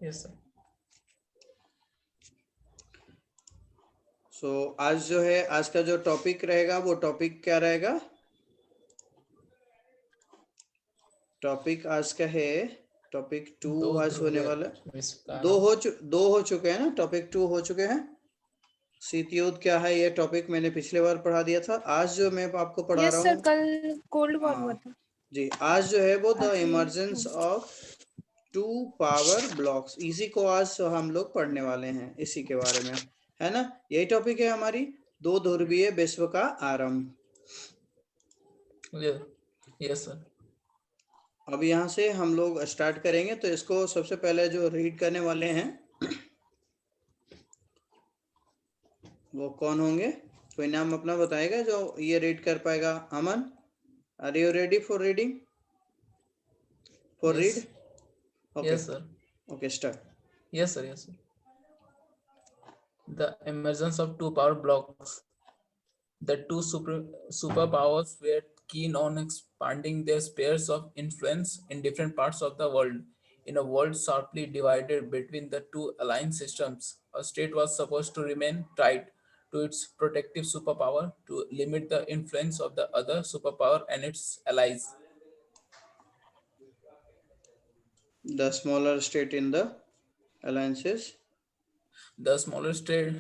Yes sir. सो आज जो है, आज का जो टॉपिक रहेगा वो टॉपिक क्या रहेगा? टॉपिक आज का है टॉपिक 2 आज होने वाला है। दो हो चुके हैं ना, टॉपिक 2 हो चुके हैं। शीत युद्ध क्या है ये टॉपिक मैंने पिछले बार पढ़ा दिया था। आज जो मैं आपको पढ़ा रहा सर, हूँ, कल कोल्ड वॉर हुआ था जी, आज जो है वो द आज इमर्जेंस ऑफ 2 पावर ब्लॉक्स, इसी को आज हम लोग पढ़ने वाले हैं, इसी के बारे में, है ना। यही टॉपिक है हमारी, दो ध्रुवीय विश्व का आरंभ। Yes sir. अब यहाँ से हम लोग स्टार्ट करेंगे, तो इसको सबसे पहले जो रीड करने वाले हैं वो कौन होंगे? कोई नाम अपना बताएगा जो ये रीड कर पाएगा? Aman, are you ready for reading? For read? Okay yes sir. Okay, start. Yes, sir. Yes, sir. The emergence of two power blocks. The two superpowers were keen on expanding their spheres of influence in different parts of the world. In a world sharply divided between the two aligned systems, a state was supposed to remain tied to its protective superpower to limit the influence of the other superpower and its allies. The smaller state in the alliances. The smaller state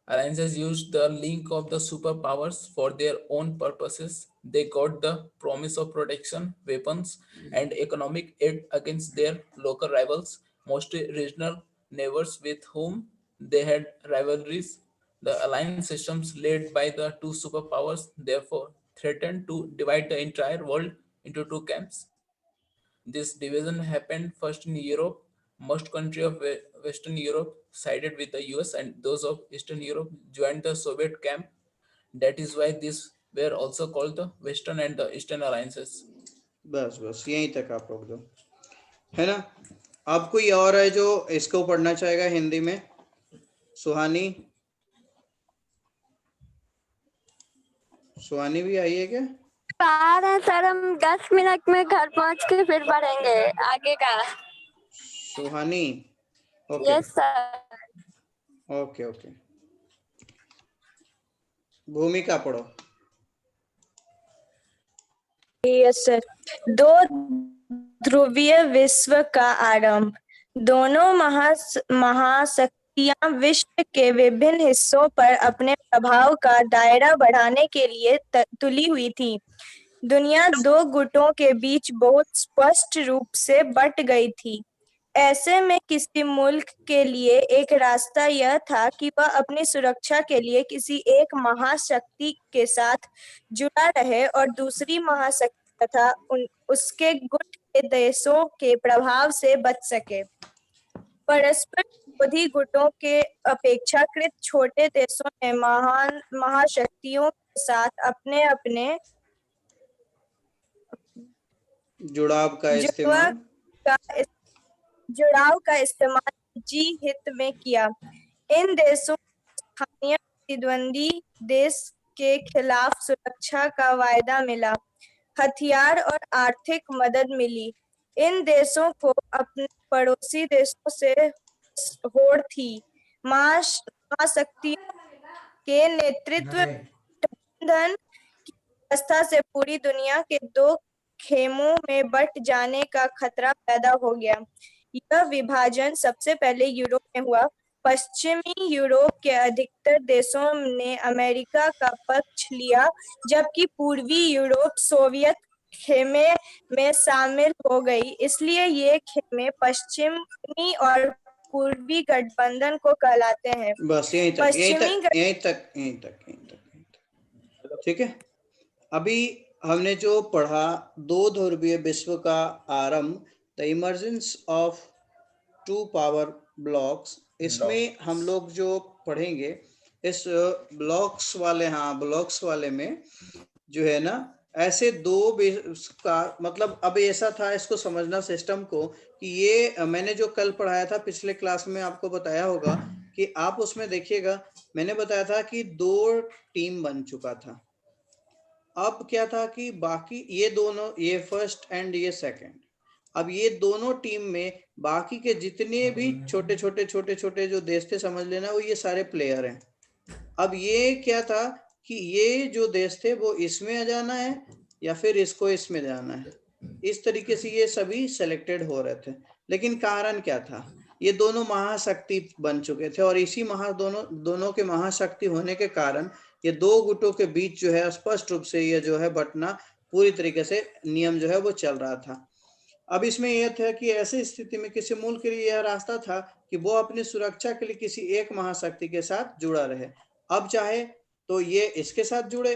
alliances used the link of the superpowers for their own purposes. They got the promise of protection, weapons, and economic aid against their local rivals, mostly regional neighbors with whom they had rivalries. The alliance systems led by the two superpowers therefore threatened to divide the entire world into two camps. This division happened first in Europe. Most countries of Western Europe sided with the US, and those of Eastern Europe joined the Soviet camp. That is why these were also called the Western and the Eastern alliances. बस बस यहीं तक आप रोक दो, है ना। अब कोई और है जो इसको पढ़ना चाहेगा हिंदी में? सुहानी, सुहानी भी आई है क्या? आ रहे हैं सर, हम 10 मिनट में घर पहुंच के फिर पढ़ेंगे आगे का। Suhani, okay yes sir. Okay okay. भूमिका पढ़ो। Yes sir. दो ध्रुवीय विश्व का आरंभ। दोनों महाशक्तियां विश्व के विभिन्न हिस्सों पर अपने प्रभाव का दायरा बढ़ाने के लिए तुली हुई थी। दुनिया दो गुटों के बीच बहुत स्पष्ट रूप से बट गई थी। ऐसे में किसी मुल्क के लिए एक रास्ता यह था कि वह अपनी सुरक्षा के लिए किसी एक महाशक्ति के साथ जुड़ा रहे और दूसरी महाशक्ति तथा उसके गुट के देशों के प्रभाव से बच सके। परस्पर विरोधी गुटों के अपेक्षाकृत छोटे देशों ने महान महाशक्तियों के साथ अपने अपने जुड़ाव का इस्तेमाल निजी हित में किया। इन देशों को स्थानीय प्रतिद्वंदी देश के खिलाफ सुरक्षा का वायदा मिला, हथियार और आर्थिक मदद मिली। इन देशों को अपने पड़ोसी देशों से होड़ थी। महाशक्तियों के नेतृत्व धन की व्यवस्था से पूरी दुनिया के दो खेमों में बट जाने का खतरा पैदा हो गया। यह विभाजन सबसे पहले यूरोप में हुआ। पश्चिमी यूरोप के अधिकतर देशों ने अमेरिका का पक्ष लिया, जबकि पूर्वी यूरोप सोवियत खेमे में शामिल हो गई। इसलिए ये खेमे पश्चिमी और पूर्वी गठबंधन को कहलाते हैं। बस यहीं तक। ठीक है। अभी हमने जो पढ़ा दो ध्रुवीय विश्व का आरंभ, the emergence of 2 power blocks, इसमें हम लोग जो पढ़ेंगे इस ब्लॉक्स वाले में जो है ना, ऐसे दो का मतलब, अब ऐसा था, इसको समझना सिस्टम को, कि ये मैंने जो कल पढ़ाया था पिछले क्लास में, आपको बताया होगा कि आप उसमें देखिएगा, मैंने बताया था कि 2 टीम बन चुका था। अब क्या था कि बाकी ये दोनों, ये फर्स्ट एंड ये सेकंड, अब ये दोनों टीम में बाकी के जितने भी छोटे छोटे जो देश थे, समझ लेना वो ये सारे प्लेयर हैं। अब ये क्या था कि ये जो देश थे वो इसमें जाना है या फिर इसको इसमें जाना है, इस तरीके से ये सभी सेलेक्टेड हो रहे थे। लेकिन कारण क्या था, ये दोनों महाशक्ति बन चुके थे और इसी दोनों के महाशक्ति होने के कारण ये दो गुटों के बीच जो है स्पष्ट रूप से ये जो है बंटना पूरी तरीके से नियम जो है वो चल रहा था। अब इसमें यह था कि ऐसी स्थिति में किसी मुल्क के लिए यह रास्ता था कि वो अपनी सुरक्षा के लिए किसी एक महाशक्ति के साथ जुड़ा रहे। अब चाहे तो ये इसके साथ जुड़े,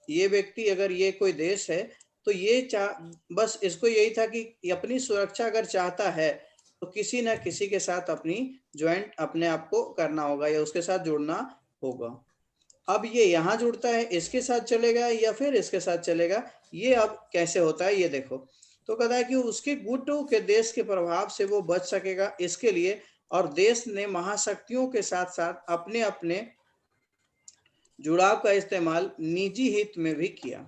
ये व्यक्ति अगर ये कोई देश है तो ये बस इसको यही था कि अपनी सुरक्षा अगर चाहता है तो किसी ना किसी के साथ अपनी ज्वाइंट अपने आप को करना होगा या उसके साथ जुड़ना होगा। अब ये यहाँ जुड़ता है, इसके साथ चलेगा या फिर इसके साथ चलेगा, ये अब कैसे होता है ये देखो। तो कहता है कि उसके गुटों के देश के प्रभाव से वो बच सकेगा इसके लिए, और देश ने महाशक्तियों के साथ साथ अपने अपने जुड़ाव का इस्तेमाल निजी हित में भी किया।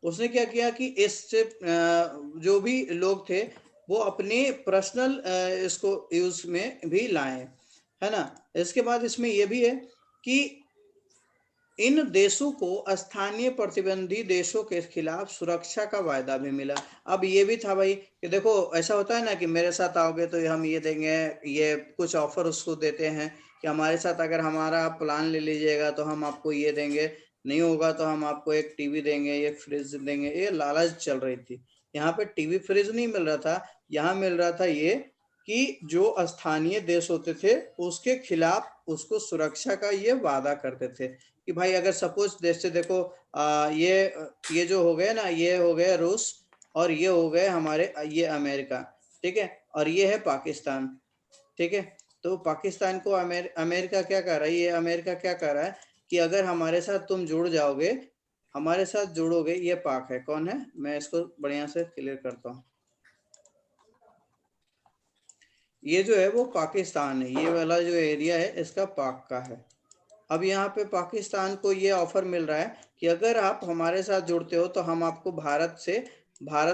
उसने क्या किया कि इससे जो भी लोग थे वो अपने पर्सनल इसको यूज में भी लाए, है ना। इसके बाद इसमें यह भी है कि इन देशों को स्थानीय प्रतिबंधी देशों के खिलाफ सुरक्षा का वायदा भी मिला। अब ये भी था भाई कि देखो ऐसा होता है ना कि मेरे साथ आओगे तो हम ये देंगे, ये कुछ ऑफर उसको देते हैं कि हमारे साथ अगर हमारा प्लान ले लीजिएगा तो हम आपको ये देंगे, नहीं होगा तो हम आपको एक टीवी देंगे, एक फ्रिज देंगे। ये लालच चल रही थी। यहाँ पे टीवी फ्रिज नहीं मिल रहा था, यहाँ मिल रहा था ये कि जो स्थानीय देश होते थे उसके खिलाफ उसको सुरक्षा का ये वादा करते थे कि भाई अगर सपोज जैसे देखो ये जो हो गए ना, ये हो गए रूस और ये हो गए हमारे ये अमेरिका, ठीक है, और ये है पाकिस्तान, ठीक है। तो पाकिस्तान को अमेरिका क्या कर रहा है, ये अमेरिका क्या कर रहा है कि अगर हमारे साथ तुम जुड़ जाओगे, हमारे साथ जुड़ोगे, ये पाक है, कौन है, मैं इसको बढ़िया से क्लियर करता हूँ। ये जो है वो पाकिस्तान है, ये वाला जो एरिया है इसका पाक का है। अब यहाँ पे पाकिस्तान को ये ऑफर मिल रहा है कि अगर आप हमारे साथ जुड़ते हो तो हम आपको भारत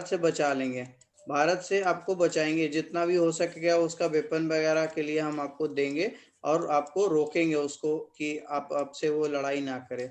से बचा लेंगे, भारत से आपको बचाएंगे, जितना भी हो सकेगा उसका वेपन वगैरह के लिए हम आपको देंगे और आपको रोकेंगे उसको कि आप आपसे वो लड़ाई ना करे,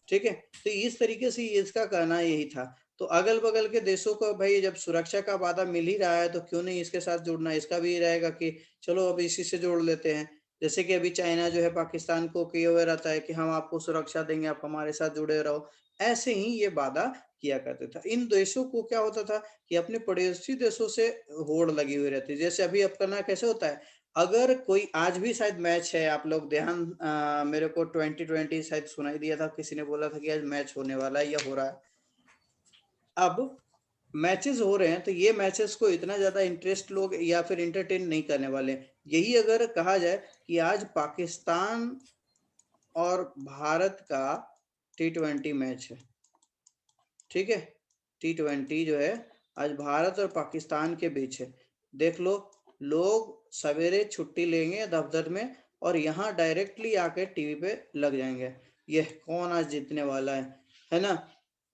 ठीक है। तो इस तरीके से इसका कहना यही था। तो अगल बगल के देशों को भाई जब सुरक्षा का वादा मिल ही रहा है तो क्यों नहीं इसके साथ जुड़ना, इसका भी रहेगा कि चलो अब इसी से जोड़ लेते हैं। जैसे कि अभी चाइना जो है पाकिस्तान को किए हुए रहता है कि हम आपको सुरक्षा देंगे, आप हमारे साथ जुड़े रहो, ऐसे ही ये वादा किया करते था। इन देशों को क्या होता था कि अपने पड़ोसी देशों से होड़ लगी हुई रहती है। जैसे अभी अपना कैसे होता है, अगर कोई आज भी शायद मैच है, आप लोग ध्यान मेरे को 2020 शायद सुनाई दिया था, किसी ने बोला था कि आज मैच होने वाला है या हो रहा है। अब मैचेस हो रहे हैं तो ये मैचेस को इतना ज्यादा इंटरेस्ट लोग या फिर इंटरटेन नहीं करने वाले। यही अगर कहा जाए कि आज पाकिस्तान और भारत का T20 मैच है, ठीक है, T20 जो है आज भारत और पाकिस्तान के बीच है। देख लो, लोग सवेरे छुट्टी लेंगे दफ्तर में और यहाँ डायरेक्टली आके टीवी पे लग जाएंगे, ये कौन आज जीतने वाला है ना।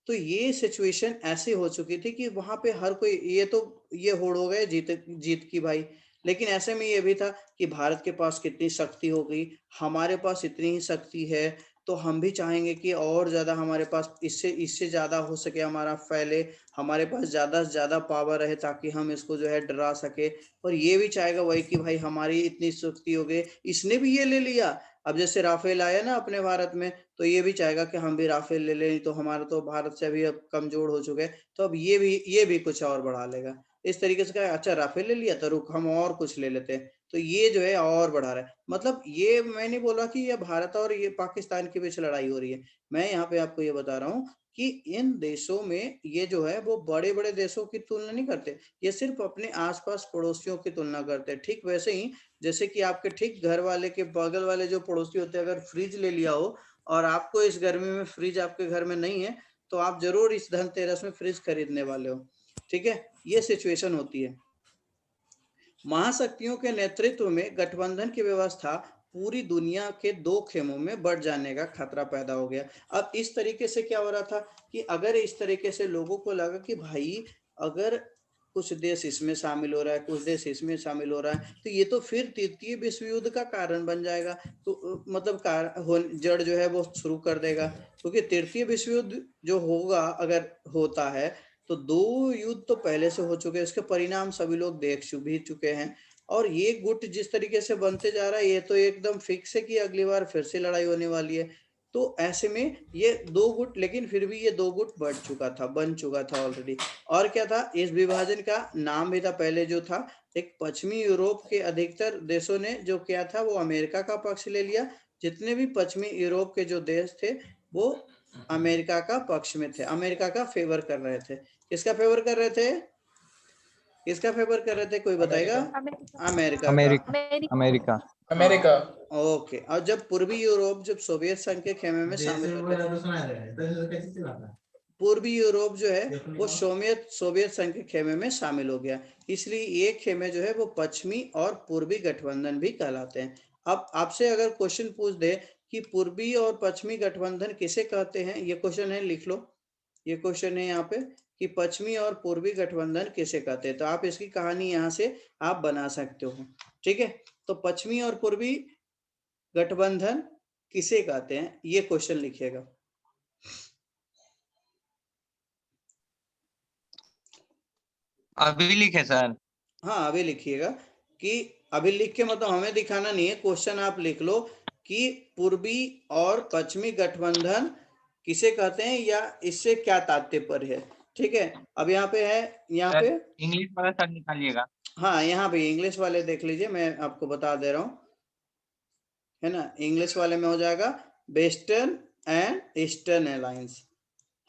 तो ये सिचुएशन ऐसी हो चुकी थी कि वहां पे हर कोई ये होड़ हो गए जीत की भाई। लेकिन ऐसे में ये भी था कि भारत के पास कितनी शक्ति हो गई, हमारे पास इतनी ही शक्ति है तो हम भी चाहेंगे कि और ज्यादा हमारे पास इससे इससे ज्यादा हो सके, हमारा फैले, हमारे पास ज्यादा से ज्यादा पावर रहे ताकि हम इसको जो है डरा सके। और ये भी चाहेगा वही कि भाई हमारी इतनी शक्ति हो गई, इसने भी ये ले लिया। अब जैसे राफेल आया ना अपने भारत में, तो ये भी चाहेगा कि हम भी राफेल ले लें, तो हमारा तो भारत से अभी अब कमजोर हो चुके हैं, तो अब ये भी कुछ और बढ़ा लेगा। इस तरीके से कहा अच्छा राफेल ले लिया तो रुक हम और कुछ ले लेते हैं, तो ये जो है और बढ़ा रहा है। मतलब ये मैं नहीं बोला कि ये भारत और ये पाकिस्तान के बीच लड़ाई हो रही है, मैं यहाँ पे आपको ये बता रहा हूँ कि इन देशों में ये जो है वो बड़े बड़े देशों की तुलना नहीं करते, ये सिर्फ अपने आसपास पड़ोसियों की तुलना करते हैं। ठीक वैसे ही जैसे कि आपके ठीक घर वाले के बगल वाले जो पड़ोसी होते हैं, अगर फ्रिज ले लिया हो और आपको इस गर्मी में फ्रिज आपके घर में नहीं है तो आप जरूर इस धनतेरस में फ्रिज खरीदने वाले हो, ठीक है। ये सिचुएशन होती है। महाशक्तियों के नेतृत्व में गठबंधन की व्यवस्था पूरी दुनिया के दो खेमों में बढ़ जाने का खतरा पैदा हो गया। अब इस तरीके से क्या हो रहा था कि अगर इस तरीके से लोगों को लगा कि भाई अगर कुछ देश इसमें शामिल हो रहा है, कुछ देश इसमें शामिल हो रहा है, तो ये तो फिर तृतीय विश्व युद्ध का कारण बन जाएगा। तो मतलब जड़ जो है वो शुरू कर देगा, क्योंकि तृतीय विश्व युद्ध जो होगा अगर होता है तो 2 युद्ध तो पहले से हो चुके हैं, इसके परिणाम सभी लोग देख भी चुके हैं। और ये गुट जिस तरीके से बनते जा रहा है ये तो एकदम फिक्स है कि अगली बार फिर से लड़ाई होने वाली है। तो ऐसे में ये 2 गुट, लेकिन फिर भी ये 2 गुट बन चुका था ऑलरेडी। और क्या था, इस विभाजन का नाम भी था पहले जो था, एक पश्चिमी यूरोप के अधिकतर देशों ने जो किया था वो अमेरिका का पक्ष ले लिया। जितने भी पश्चिमी यूरोप के जो देश थे वो अमेरिका का पक्ष में थे, अमेरिका का फेवर कर रहे थे। किसका फेवर कर रहे थे, किसका फेवर कर रहे थे, कोई बताएगा? अमेरिका का। अमेरिका। अमेरिका। ओके, और जब पूर्वी यूरोप जब सोवियत संघ के खेमे में शामिल होते पूर्वी यूरोप जो है वो सोवियत संघ के खेमे में शामिल हो गया, इसलिए ये खेमे जो है वो पश्चिमी और पूर्वी गठबंधन भी कहलाते हैं। अब आपसे अगर क्वेश्चन पूछ दे कि पूर्वी और पश्चिमी गठबंधन किसे कहते हैं, ये क्वेश्चन है, लिख लो। ये क्वेश्चन है यहाँ पे कि पश्चिमी और पूर्वी गठबंधन किसे कहते हैं, तो आप इसकी कहानी यहाँ से आप बना सकते हो। ठीक है, तो पश्चिमी और पूर्वी गठबंधन किसे कहते हैं, ये क्वेश्चन लिखिएगा। अभी लिखे सर? हाँ अभी लिखिएगा, कि अभी लिख के मतलब हमें दिखाना नहीं है, क्वेश्चन आप लिख लो कि पूर्वी और पश्चिमी गठबंधन किसे कहते हैं या इससे क्या तात्पर्य है। ठीक है, अब यहाँ पे है, यहाँ पे इंग्लिश वाला सर निकालिएगा। हाँ यहाँ पे इंग्लिश वाले देख लीजिए, मैं आपको बता दे रहा हूँ, है ना। इंग्लिश वाले में हो जाएगा वेस्टर्न एंड ईस्टर्न अलायंस,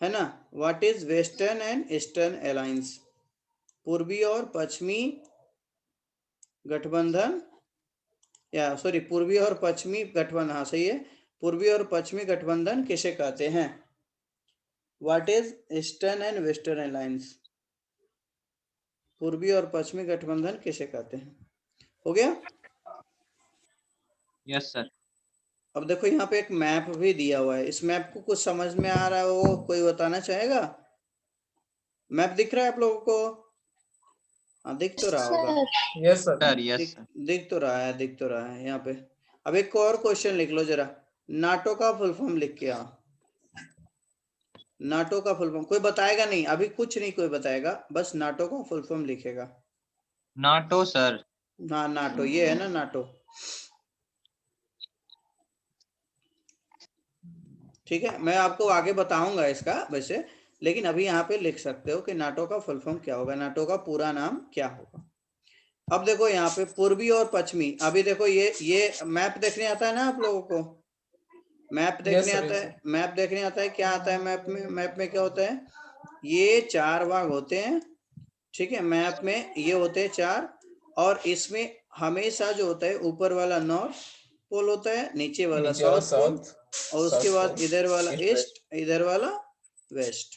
है ना। What is western and eastern alliance, पूर्वी और पश्चिमी गठबंधन, या सॉरी पूर्वी और पश्चिमी गठबंधन, हाँ सही है, पूर्वी और पश्चिमी गठबंधन किसे कहते हैं। What is eastern and western alliance, पूर्वी और पश्चिमी गठबंधन किसे कहते हैं। हो गया? Yes sir. अब देखो यहाँ पे एक मैप भी दिया हुआ है, इस मैप को कुछ समझ में आ रहा हो, कोई बताना चाहेगा? मैप दिख रहा है आप लोगों को? हाँ दिख तो रहा होगा। Yes sir. Sir yes sir. दिख तो रहा है, दिख तो रहा है यहाँ पे। अब एक और क्वेश्चन लिख लो जरा, नाटो का फुल फॉर्म लिख के आओ। नाटो का फुल फॉर्म कोई बताएगा नहीं, अभी कुछ नहीं कोई बताएगा, बस नाटो का फुल फॉर्म लिखेगा। NATO sir. हाँ नाटो, ये है ना नाटो। ठीक है, मैं आपको आगे बताऊंगा इसका वैसे, लेकिन अभी यहाँ पे लिख सकते हो कि नाटो का फुल फॉर्म क्या होगा, नाटो का पूरा नाम क्या होगा। अब देखो यहाँ पे पूर्वी और पश्चिमी, अभी देखो ये मैप देखने आता है ना आप लोगों को, मैप देखने आता है, मैप देखने आता है, क्या आता है मैप में, मैप में क्या होता है, ये 4 भाग होते हैं। ठीक है, मैप में ये होते हैं 4, और इसमें हमेशा जो होता है ऊपर वाला नॉर्थ पोल होता है, नीचे वाला साउथ पोल, और उसके बाद इधर वाला ईस्ट, इधर वाला वेस्ट।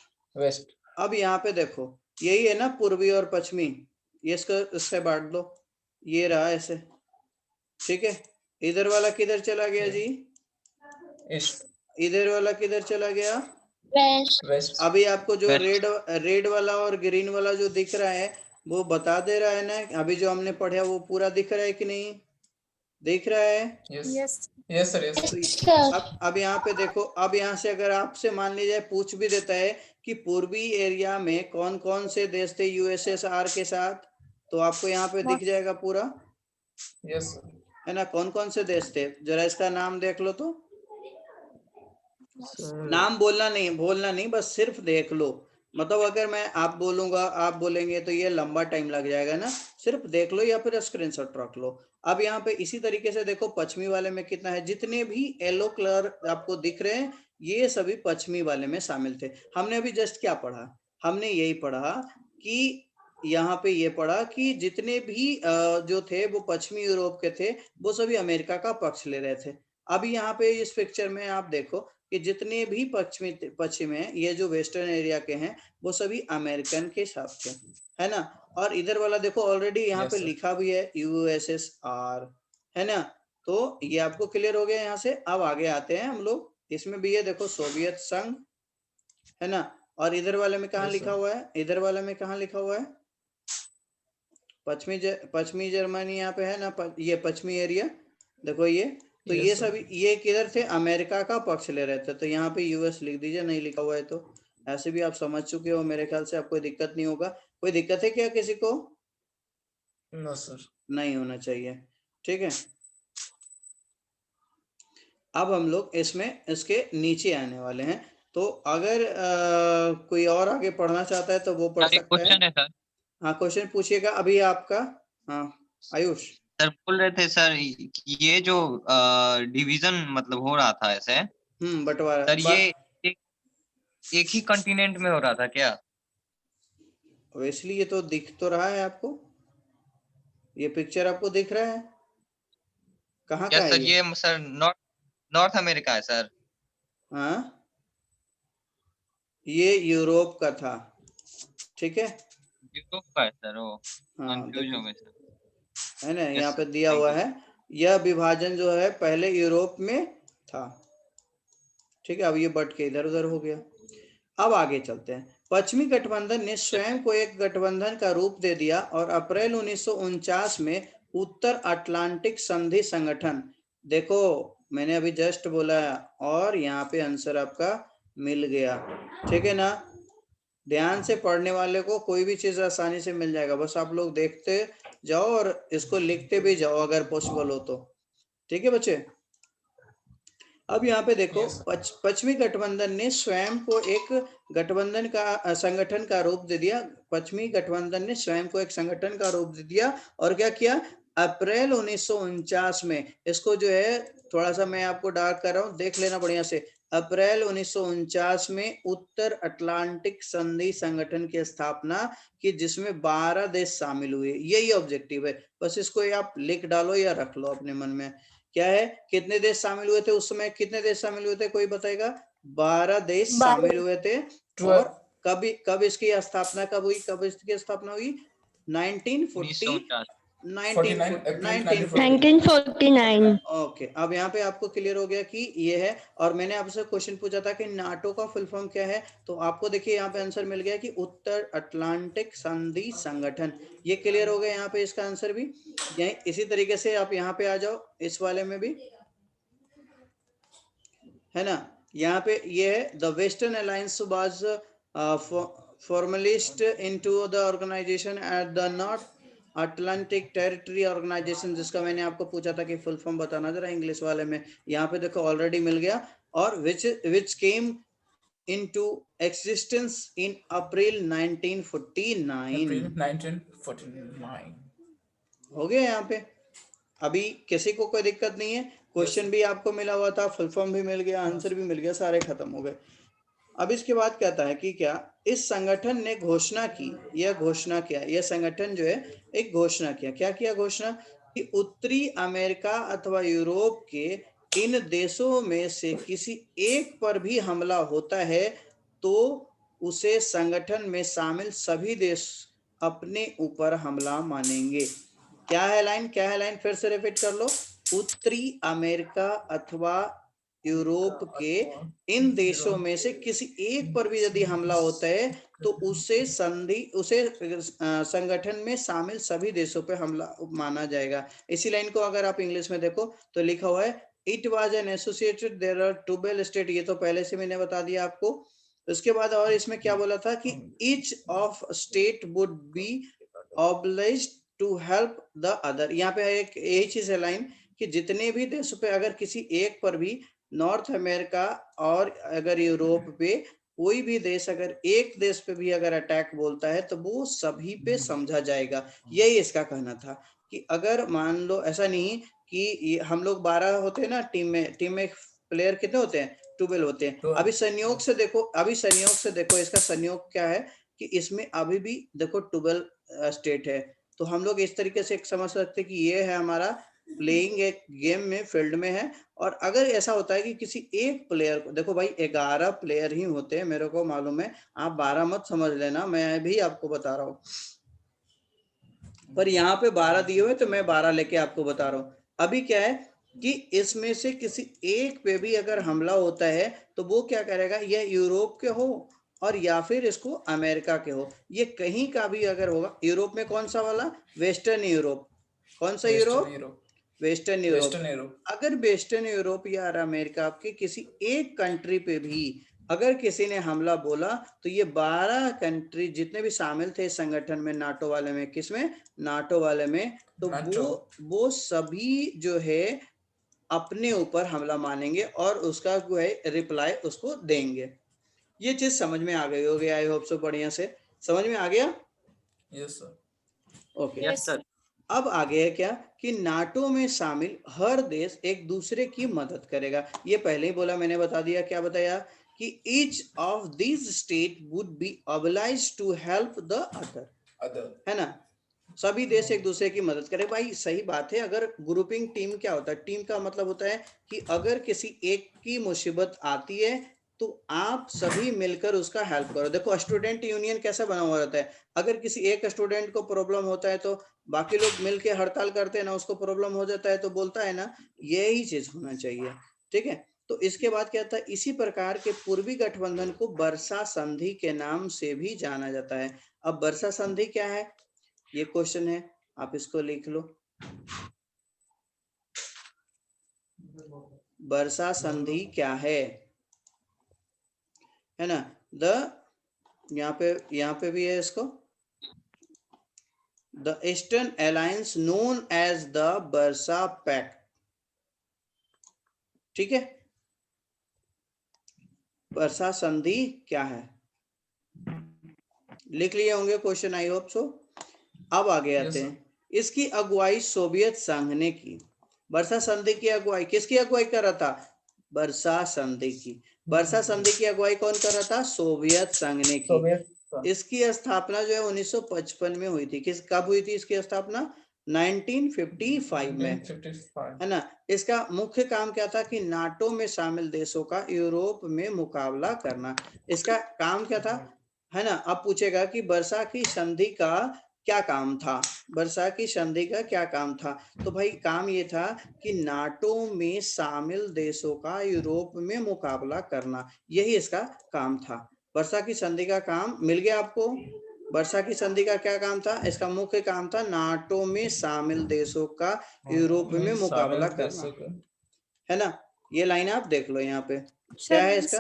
अब यहाँ पे देखो यही है ना पूर्वी और पश्चिमी, ये इससे बांट दो, ये रहा ऐसे। ठीक है, इधर वाला किधर चला गया जी, इधर वाला किधर चला गया, वेस्ट। अभी आपको जो रेड वाला और ग्रीन वाला जो दिख रहा है वो बता दे रहा है ना, अभी जो हमने पढ़ा वो पूरा दिख रहा है कि नहीं, दिख रहा है? Yes sir. अब यहाँ पे देखो, अब यहाँ से अगर आपसे मान लीजिए पूछ भी देता है कि पूर्वी एरिया में कौन कौन से देश थे यूएसएसआर के साथ, तो आपको यहाँ पे दिख जाएगा पूरा। यस है ना, कौन कौन से देश थे, जरा इसका नाम देख लो तो। नाम बोलना नहीं, बस सिर्फ देख लो, मतलब अगर मैं आप बोलूंगा आप बोलेंगे तो ये लंबा टाइम लग जाएगा ना, सिर्फ देख लो या फिर स्क्रीनशॉट रख लो। अब यहाँ पे इसी तरीके से देखो पश्चिमी वाले में कितना है, जितने भी येलो कलर आपको दिख रहे हैं ये सभी पश्चिमी वाले में शामिल थे। हमने अभी जस्ट क्या पढ़ा, हमने यही पढ़ा कि यहाँ पे ये पढ़ा कि जितने भी जो थे वो पश्चिमी यूरोप के थे, वो सभी अमेरिका का पक्ष ले रहे थे। अभी यहाँ पे इस पिक्चर में आप देखो कि जितने भी पश्चिम है, ये जो वेस्टर्न एरिया के हैं वो सभी अमेरिकन के साथ थे, है ना। और इधर वाला देखो ऑलरेडी यहाँ पे लिखा भी है यूएसएसआर, है ना। तो ये आपको क्लियर हो गया यहाँ से। अब आगे आते हैं हम लोग, इसमें भी ये देखो सोवियत संघ, है ना। और इधर वाले में कहाँ लिखा हुआ है, इधर वाले में कहाँ लिखा हुआ है, पश्चिमी जर्मनी यहाँ पे है ना, ये पश्चिमी एरिया देखो ये, तो ये Yes, sir. सभी ये किधर थे, अमेरिका का पक्ष ले रहे थे, तो यहाँ पे यूएस लिख दीजिए, नहीं लिखा हुआ है तो ऐसे भी आप समझ चुके हो मेरे ख्याल से, आपको कोई दिक्कत नहीं होगा। कोई दिक्कत है क्या किसी को? No, sir. नहीं होना चाहिए, ठीक है। अब हम लोग इसमें इसके नीचे आने वाले हैं, तो अगर कोई और आगे पढ़ना चाहता है तो वो पढ़ सर एक सकता है। क्वेश्चन है सर। हाँ, क्वेश्चन पूछिएगा अभी आपका। हाँ आयुष। सर बोल रहे थे सर, ये जो डिवीजन मतलब हो रहा था ऐसे, बंटवारा सर ये एक ही कॉन्टिनेंट में हो रहा था क्या? वैसे ये तो दिख तो रहा है आपको, ये पिक्चर आपको दिख रहा है, कहाँ का यस है सर, ये? ये सर नॉर्थ अमेरिका है सर। हाँ, ये यूरोप का था, ठीक है। यूरोप का है सर, वो हाँ कंफ्यूज देखो, हो गए सर। है ना, यस यहाँ पे सर, दिया थैंक हुआ यू। है, यह विभाजन जो है पहले यूरोप में था, ठीक है। अब ये बट के इधर उधर हो गया। अब आगे चलते हैं। पश्चिमी गठबंधन ने स्वयं को एक गठबंधन का रूप दे दिया और अप्रैल 1949 में उत्तर अटलांटिक संधि संगठन, देखो मैंने अभी जस्ट बोला और यहाँ पे आंसर आपका मिल गया, ठीक है ना। ध्यान से पढ़ने वाले को कोई भी चीज आसानी से मिल जाएगा, बस आप लोग देखते जाओ और इसको लिखते भी जाओ अगर पॉसिबल हो तो, ठीक है बच्चे। अब यहाँ पे देखो, Yes, sir. पश्चिमी गठबंधन ने स्वयं को एक गठबंधन का संगठन का रूप दे दिया। पश्चिमी गठबंधन ने स्वयं को एक संगठन का रूप दे दिया और क्या किया, अप्रैल 1949 में, इसको जो है थोड़ा सा मैं आपको डार्क कर रहा हूँ, देख लेना बढ़िया से। अप्रैल 1949 में उत्तर अटलांटिक संधि संगठन की स्थापना की, जिसमें 12 देश शामिल हुए। यही ऑब्जेक्टिव है, बस इसको आप लिख डालो या रख लो अपने मन में। क्या है, कितने देश शामिल हुए थे उस समय, कितने देश शामिल हुए थे, कोई बताएगा? 12 देश शामिल हुए थे। और 12. कब इसकी स्थापना कब हुई, कब इसकी स्थापना हुई? 1940 1949। 49 April 1949। ओके, अब यहाँ पे आपको क्लियर हो गया कि ये है। और मैंने आपसे क्वेश्चन पूछा था कि नाटो का फुल फॉर्म क्या है, तो आपको देखिए यहाँ पे आंसर मिल गया कि उत्तर अटलांटिक संधि संगठन। ये क्लियर हो गया यहाँ पे इसका आंसर भी। यही इसी तरीके से आप यहाँ पे आ जाओ, इस वाले में भी है ना। यहाँ पे ये है, the western alliance was formalist into the organization at the north Atlantic territory organization, जिसका मैंने आपको पूछा था कि फुल फॉर्म बताना जरा इंग्लिश वाले में। यहाँ पे देखो ऑलरेडी मिल गया। और विच केम इनटू एक्सिस्टेंस इन अप्रैल 1949। April 1949. हो गया यहाँ पे। अभी किसी को कोई दिक्कत नहीं है, क्वेश्चन भी आपको मिला हुआ था, फुल फॉर्म भी मिल गया, आंसर भी मिल गया, सारे खत्म हो गए। अब इसके बाद कहता है कि क्या इस संगठन ने घोषणा की, यह घोषणा किया, यह संगठन जो है एक घोषणा किया, क्या किया घोषणा, कि उत्तरी अमेरिका अथवा यूरोप के इन देशों में से किसी एक पर भी हमला होता है तो उसे संगठन में शामिल सभी देश अपने ऊपर हमला मानेंगे। क्या है लाइन, क्या है लाइन, फिर से रिपीट कर लो। उत्तरी अमेरिका अथवा यूरोप के इन देशों में से किसी एक पर भी यदि हमला होता है तो उसे संगठन में शामिल सभी देशों पर हमला माना जाएगा। इसी लाइन को अगर आप इंग्लिश में देखो तो लिखा हुआ है, it was an associated there are 12 state, ये तो पहले से मैंने बता दिया आपको। उसके बाद और इसमें क्या बोला था कि each of state would be obliged to help the other. यहाँ पे एक यही चीज है लाइन, कि जितने भी देशों पे अगर किसी एक पर भी, नॉर्थ अमेरिका और अगर यूरोप पे कोई भी देश अगर एक देश पे भी अगर अटैक बोलता है तो वो सभी पे समझा जाएगा। यही इसका कहना था कि अगर मान लो, ऐसा नहीं कि हम लोग 12 होते हैं ना टीम में प्लेयर कितने होते हैं, 12 होते हैं। अभी संयोग से देखो इसका संयोग क्या है कि इसमें अभी भी देखो 12 स्टेट है। तो हम लोग इस तरीके से समझ सकते हैं कि ये है हमारा प्लेइंग एक गेम में, फील्ड में है। और अगर ऐसा होता है कि किसी एक प्लेयर को, देखो भाई 11 प्लेयर ही होते हैं, मेरे को मालूम है, आप 12 मत समझ लेना, मैं भी आपको बता रहा हूँ, पर यहाँ पे 12 दिए हुए तो मैं 12 लेके आपको बता रहा हूँ। अभी क्या है कि इसमें से किसी एक पे भी अगर हमला होता है तो वो क्या करेगा, यह यूरोप के हो और या फिर इसको अमेरिका के हो, ये कहीं का भी अगर होगा। यूरोप में कौन सा वाला? Western Europe. कौन सा western Europe? Europe. Western Europe. Western Europe. अगर वेस्टर्न यूरोप या अमेरिका के किसी एक कंट्री पे भी अगर किसी ने हमला बोला तो ये 12 कंट्री जितने भी शामिल थे इस संगठन में, नाटो वाले में, किसमें? नाटो वाले में, तो नाटो। वो सभी जो है अपने ऊपर हमला मानेंगे और उसका जो है रिप्लाई उसको देंगे। ये चीज समझ में आ गई होगी, आई होप सो। बढ़िया से समझ में आ गया? Yes sir. Okay. Yes sir. अब आगे है क्या कि नाटो में शामिल हर देश एक दूसरे की मदद करेगा। ये पहले ही बोला, मैंने बता दिया। क्या बताया? कि each of these state would be obliged to help the other, other. है ना? सभी देश एक दूसरे की मदद करे। भाई सही बात है। अगर ग्रुपिंग टीम क्या होता है? टीम का मतलब होता है कि अगर किसी एक की मुसीबत आती है तो आप सभी मिलकर उसका हेल्प करो। देखो स्टूडेंट यूनियन कैसा बना हुआ रहता है, अगर किसी एक स्टूडेंट को प्रॉब्लम होता है तो बाकी लोग मिलके हड़ताल करते हैं ना, उसको प्रॉब्लम हो जाता है तो बोलता है ना, यही चीज होना चाहिए। ठीक है। तो इसके बाद क्या था? इसी प्रकार के पूर्वी गठबंधन को वर्षा संधि के नाम से भी जाना जाता है। अब वर्षा संधि क्या है? ये क्वेश्चन है, आप इसको लिख लो। वर्षा संधि क्या है ना? द यहाँ पे भी है इसको, the eastern alliance known as the Warsaw pact. ठीक है। वर्षा संधि क्या है? लिख लिए होंगे क्वेश्चन, आई होप सो। अब आगे यस आते सर। हैं। इसकी अगुवाई सोवियत संघ ने की। वर्षा संधि की अगुवाई किसकी अगुवाई कर रहा था? वर्षा संधि की। वर्षा संधि की अगुवाई कौन कर रहा था? सोवियत संघ ने की। इसकी स्थापना जो है 1955 में हुई थी। कब हुई थी इसकी स्थापना? 1955 में, 1955। है ना? इसका मुख्य काम क्या था? कि नाटो में शामिल देशों का यूरोप में मुकाबला करना। इसका काम क्या था, है ना? अब पूछेगा कि वर्षा की संधि का क्या काम था? वर्षा की संधि का क्या काम था? तो भाई काम ये था कि नाटो में शामिल देशों का यूरोप में मुकाबला करना, यही इसका काम था। वर्षा की संधि का काम मिल गया आपको? वर्षा की संधि का क्या काम था? इसका मुख्य काम था नाटो में शामिल देशों का यूरोप में मुकाबला करना, है ना? ये लाइन आप देख लो यहाँ पे क्या है इसका।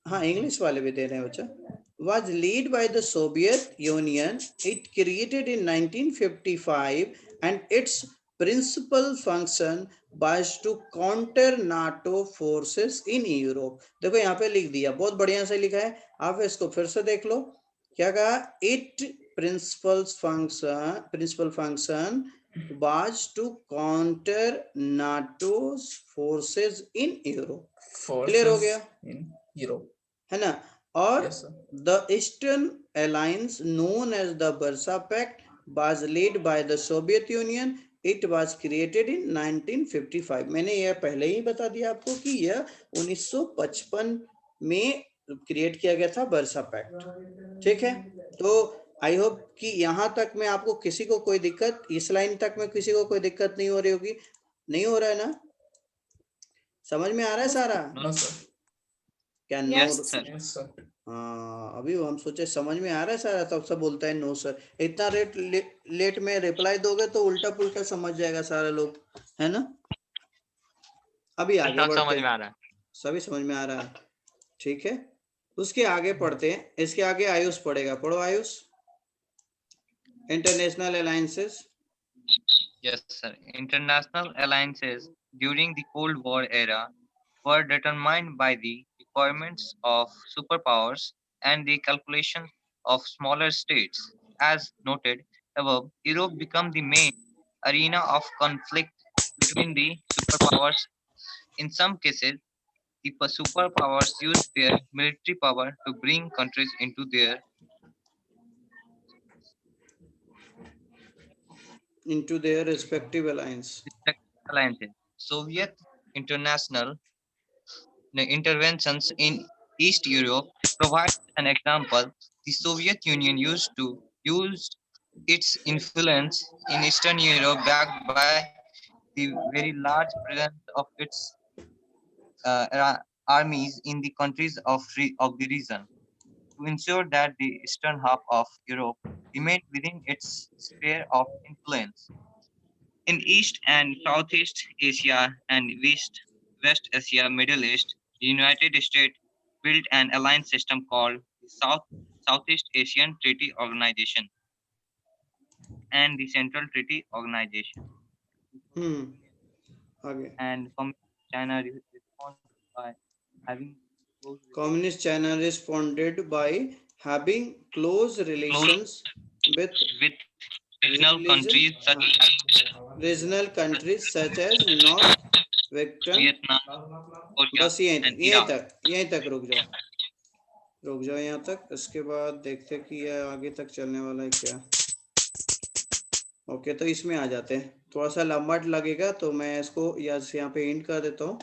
हाँ, इंग्लिश वाले भी दे रहे हैं बच्चा। Was led by the Soviet Union. It created in 1955 and its principal function was to counter NATO forces in Europe. देखो यहाँ पे लिख दिया, बहुत बढ़िया से लिखा है। आप इसको फिर से देख लो। क्या कहा? It principal function was to counter NATO's forces in Europe. Clear हो गया? इन यूरोप, है ना? और yes sir. the Eastern Alliance known as the Warsaw Pact was led by the Soviet Union. It was created in 1955. मैंने यह पहले ही बता दिया आपको कि यह 1955 में क्रिएट किया गया था, वर्सा पैक्ट। ठीक है। तो आई होप कि यहाँ तक में आपको किसी को कोई दिक्कत, इस लाइन तक में किसी को कोई दिक्कत नहीं हो रही होगी। नहीं हो रहा है ना? समझ में आ रहा है सारा? No sir. क्या no? Yes sir. Yes sir. हाँ, अभी हम सोचे समझ में आ रहा है सारा, तब सब बोलता है नो सर। इतना लेट में रिप्लाई दोगे तो उल्टा पुल्टा समझ जाएगा सारे लोग, है ना? अभी आगे सब बढ़ते समझ में हैं। आ रहा है। सभी समझ में आ रहा है? ठीक है। उसके आगे पढ़ते हैं। इसके आगे आयुष पढ़ेगा। पढ़ो Ayush. International alliances. Yes, sir. International alliances during the Cold War era were determined by the requirements of superpowers and the calculation of smaller states. As noted above, Europe became the main arena of conflict between the superpowers. In some cases, the superpowers used their military power to bring countries into their respective alliance. respective alliances. Soviet international interventions in East Europe provide an example. The Soviet Union used to use its influence in Eastern Europe backed by the very large presence of its armies in the countries of the region. to ensure that the eastern half of Europe remained within its sphere of influence. In East and Southeast Asia and West Asia, Middle East, the United States built an alliance system called the Southeast Asian Treaty Organization and the Central Treaty Organization. आगे And China responded by having close Communist China responded by having close relations with with regional religion, countries such as regional countries such as North Vietnam. Vietnam, Korea, बस and Iraq. यहीं तक रुक जाओ यहाँ तक। इसके बाद देखते हैं कि यह आगे तक चलने वाला है क्या। ओके, तो इसमें आ जाते हैं। थोड़ा सा लंबा लगेगा तो मैं इसको यहाँ पे एंड कर देता हूँ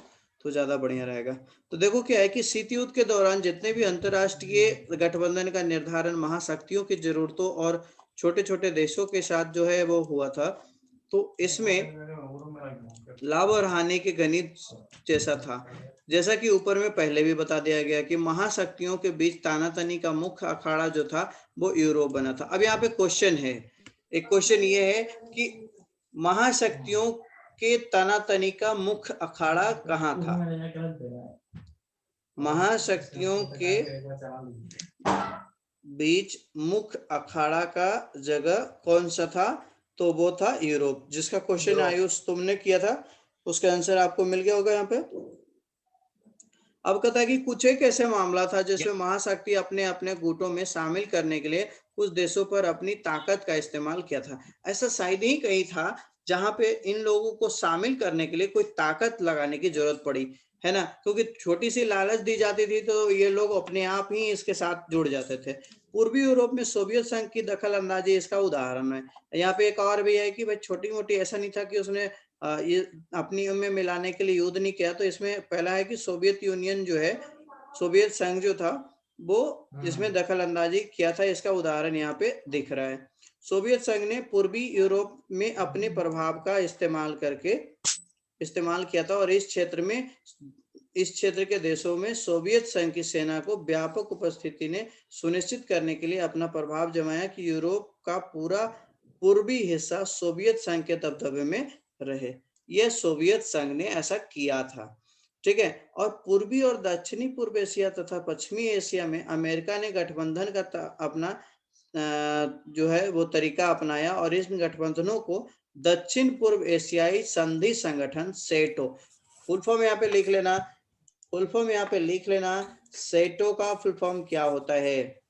तो ज़्यादा बढ़िया रहेगा। तो देखो क्या है कि शीत युद्ध के दौरान जितने भी अंतर्राष्ट्रीय गठबंधन का निर्धारण महाशक्तियों की जरूरतों और छोटे छोटे देशों के साथ जो है वो हुआ था, तो इसमें लाभ और हानि के गणित जैसा था। जैसा कि ऊपर में पहले भी बता दिया गया कि महाशक्तियों के बीच तानातनी का मुख्य अखाड़ा जो था वो यूरोप बना था। अब यहाँ पे क्वेश्चन है, एक क्वेश्चन ये है कि महाशक्तियों के तनातनी का मुख्य अखाड़ा कहाँ था? महाशक्तियों के बीच मुख्य अखाड़ा का जगह कौन सा था? तो वो था यूरोप। जिसका क्वेश्चन आयुष तुमने किया था उसका आंसर आपको मिल गया होगा यहाँ पे। अब कहता है कि कुछ एक ऐसे मामला था जिसमें महाशक्ति अपने अपने गुटों में शामिल करने के लिए कुछ देशों पर अपनी ताकत का इस्तेमाल किया था। ऐसा शायद ही कहीं था जहां पे इन लोगों को शामिल करने के लिए कोई ताकत लगाने की जरूरत पड़ी, है ना, क्योंकि छोटी सी लालच दी जाती थी तो ये लोग अपने आप ही इसके साथ जुड़ जाते थे। पूर्वी यूरोप में सोवियत संघ की दखल अंदाजी इसका उदाहरण है। यहाँ पे एक और भी है कि भाई छोटी मोटी ऐसा नहीं था कि उसने ये अपनी में मिलाने के लिए युद्ध नहीं किया। तो इसमें पहला है कि सोवियत यूनियन जो है, सोवियत संघ जो था वो इसमें दखल अंदाजी किया था, इसका उदाहरण यहाँ पे दिख रहा है। सोवियत संघ ने पूर्वी यूरोप में अपने प्रभाव का इस्तेमाल किया था और इस क्षेत्र के देशों में सोवियत संघ की सेना को व्यापक उपस्थिति ने सुनिश्चित करने के लिए अपना प्रभाव जमाया कि यूरोप का पूरा पूर्वी हिस्सा सोवियत संघ के दबदबे में रहे। यह सोवियत संघ ने ऐसा किया था, ठीक है। और पूर्वी और दक्षिणी पूर्व एशिया तथा पश्चिमी एशिया में अमेरिका ने गठबंधन का अपना जो है वो तरीका अपनाया और इन गठबंधनों को दक्षिण पूर्व एशियाई संधि संगठन सेटो, फुल फॉर्म यहाँ पे लिख लेना, सेटो का फुल फॉर्म क्या होता है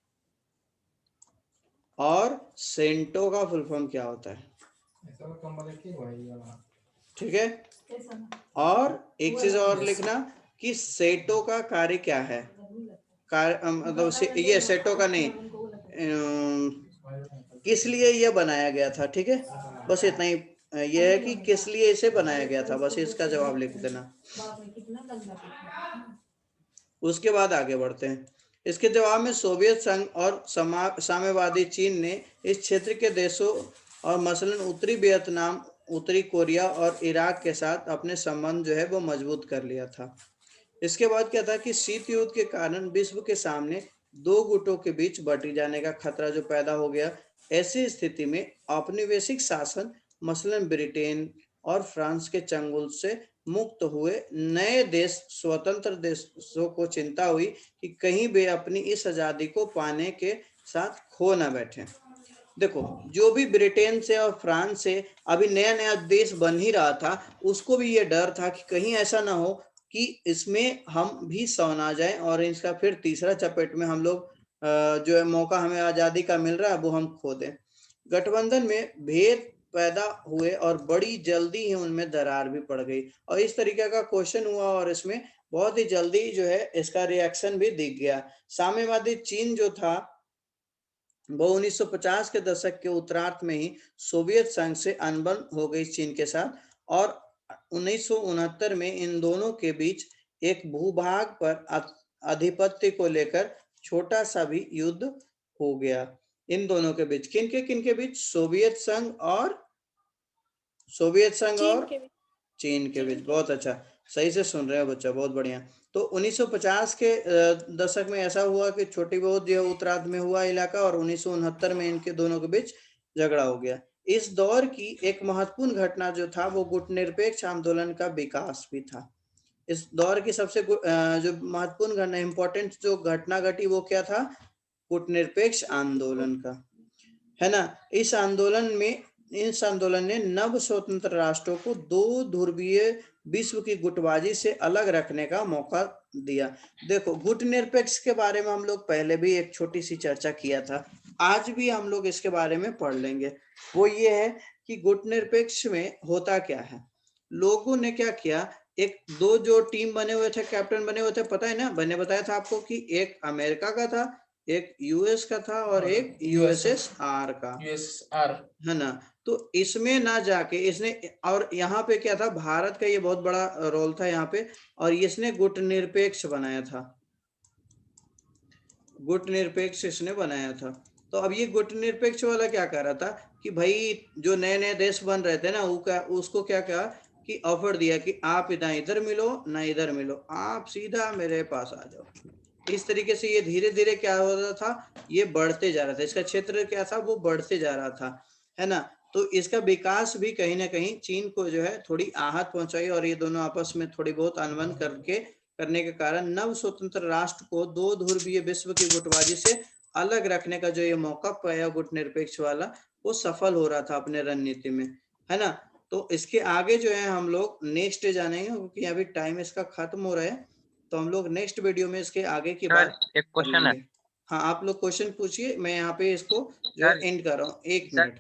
और सेंटो का फुल फॉर्म क्या होता है, ठीक है। और एक चीज और लिखना कि सेटो का कार्य क्या है, मतलब ये सेटो का नहीं, किस लिए ये बनाया गया था, ठीक है। बस इतना ही ये है कि किस लिए इसे बनाया गया था, बस इसका जवाब लिख देना। उसके बाद आगे बढ़ते हैं। इसके जवाब में सोवियत संघ और साम्यवादी चीन ने इस क्षेत्र के देशों और मसलन उत्तरी वियतनाम, उत्तरी कोरिया और इराक के साथ अपने संबंध जो है वो मजबूत कर लिया था। इसके बाद क्या था कि शीत युद्ध के कारण विश्व के सामने दो गुटों के बीच बटी जाने का खतरा जो पैदा हो गया। ऐसी स्थिति में औपनिवेशिक शासन मसलन ब्रिटेन और फ्रांस के चंगुल से मुक्त हुए नए देश, स्वतंत्र देशों को चिंता हुई कि कहीं वे अपनी इस आजादी को पाने के साथ खो न बैठे। देखो, जो भी ब्रिटेन से और फ्रांस से अभी नया नया देश बन ही रहा था, उसको भी ये डर था कि कहीं ऐसा ना हो कि इसमें हम भी सौना जाए और इसका फिर तीसरा चपेट में हम लोग जो है मौका हमें आजादी का मिल रहा है वो हम खो दें। गठबंधन में भेद पैदा हुए और बड़ी जल्दी ही उनमें दरार भी पड़ गई और इस तरीके का क्वेश्चन हुआ और इसमें बहुत ही जल्दी जो है इसका रिएक्शन भी दिख गया। साम्यवादी चीन जो था वो 1950 के दशक के उत्तरार्ध में ही सोवियत संघ से अनबन हो गई चीन के साथ और 1969 में इन दोनों के बीच एक भूभाग पर आधिपत्य को लेकर छोटा सा भी युद्ध हो गया। इन दोनों के बीच किन के बीच? सोवियत संघ और चीन के बीच। बहुत अच्छा। सही से सुन रहे हो बच्चा, बहुत बढ़िया। तो 1950 के दशक में ऐसा हुआ कि छोटी बहुत जो उत्तरार्ध में हुआ इलाका, और 1969 में इनके दोनों के बीच झगड़ा हो गया। इस दौर की एक महत्वपूर्ण घटना जो था वो गुटनिरपेक्ष आंदोलन का विकास भी था। इस दौर की सबसे जो महत्वपूर्ण घटना, इंपॉर्टेंट जो घटना घटी वो क्या था? गुटनिरपेक्ष आंदोलन का, है ना। इस आंदोलन ने नव स्वतंत्र राष्ट्रों को दो ध्रुवीय विश्व की गुटबाजी से अलग रखने का मौका दिया। देखो, गुटनिरपेक्ष के बारे में हम लोग पहले भी एक छोटी सी चर्चा किया था, आज भी हम लोग इसके बारे में पढ़ लेंगे। वो ये है कि गुटनिरपेक्ष में होता क्या है। लोगों ने क्या किया, एक दो जो टीम बने हुए थे, कैप्टन बने हुए थे, पता है ना, मैंने बताया था आपको कि एक अमेरिका का था, एक यूएस का था, और एक यूएसएसआर का, यूएसआर, है ना। तो इसमें ना जाके इसने, और यहाँ पे क्या था, भारत का ये बहुत बड़ा रोल था यहाँ पे, और इसने गुटनिरपेक्ष बनाया था, गुटनिरपेक्ष इसने बनाया था। तो अब ये गुटनिरपेक्ष वाला क्या कर रहा था कि भाई जो नए नए देश बन रहे थे ना, वो क्या, उसको क्या कहा कि ऑफर दिया कि आप ना इधर मिलो ना इधर मिलो, आप सीधा मेरे पास आ जाओ। इस तरीके से ये धीरे धीरे क्या हो रहा था, ये बढ़ते जा रहा था, इसका क्षेत्र क्या था, वो बढ़ते जा रहा था, है ना। तो इसका विकास भी कहीं ना कहीं चीन को जो है थोड़ी आहत पहुंचाई, और ये दोनों आपस में थोड़ी बहुत अनबन करने के कारण नव स्वतंत्र राष्ट्र को दो ध्रुवीय विश्व की गुटबाजी से अलग रखने का जो ये मौका पाया गुटनिरपेक्ष वाला, वो सफल हो रहा था अपने रणनीति में, है ना। तो इसके आगे जो है हम लोग नेक्स्ट जानेंगे, क्योंकि अभी टाइम इसका खत्म हो रहा है, तो हम लोग नेक्स्ट वीडियो में इसके आगे की बात एक कर क्वेश्चन है लेंगे। हाँ, आप लोग क्वेश्चन पूछिए, मैं यहाँ पे इसको जो है सर। एंड कर रहा हूँ, 1 सर मिनट।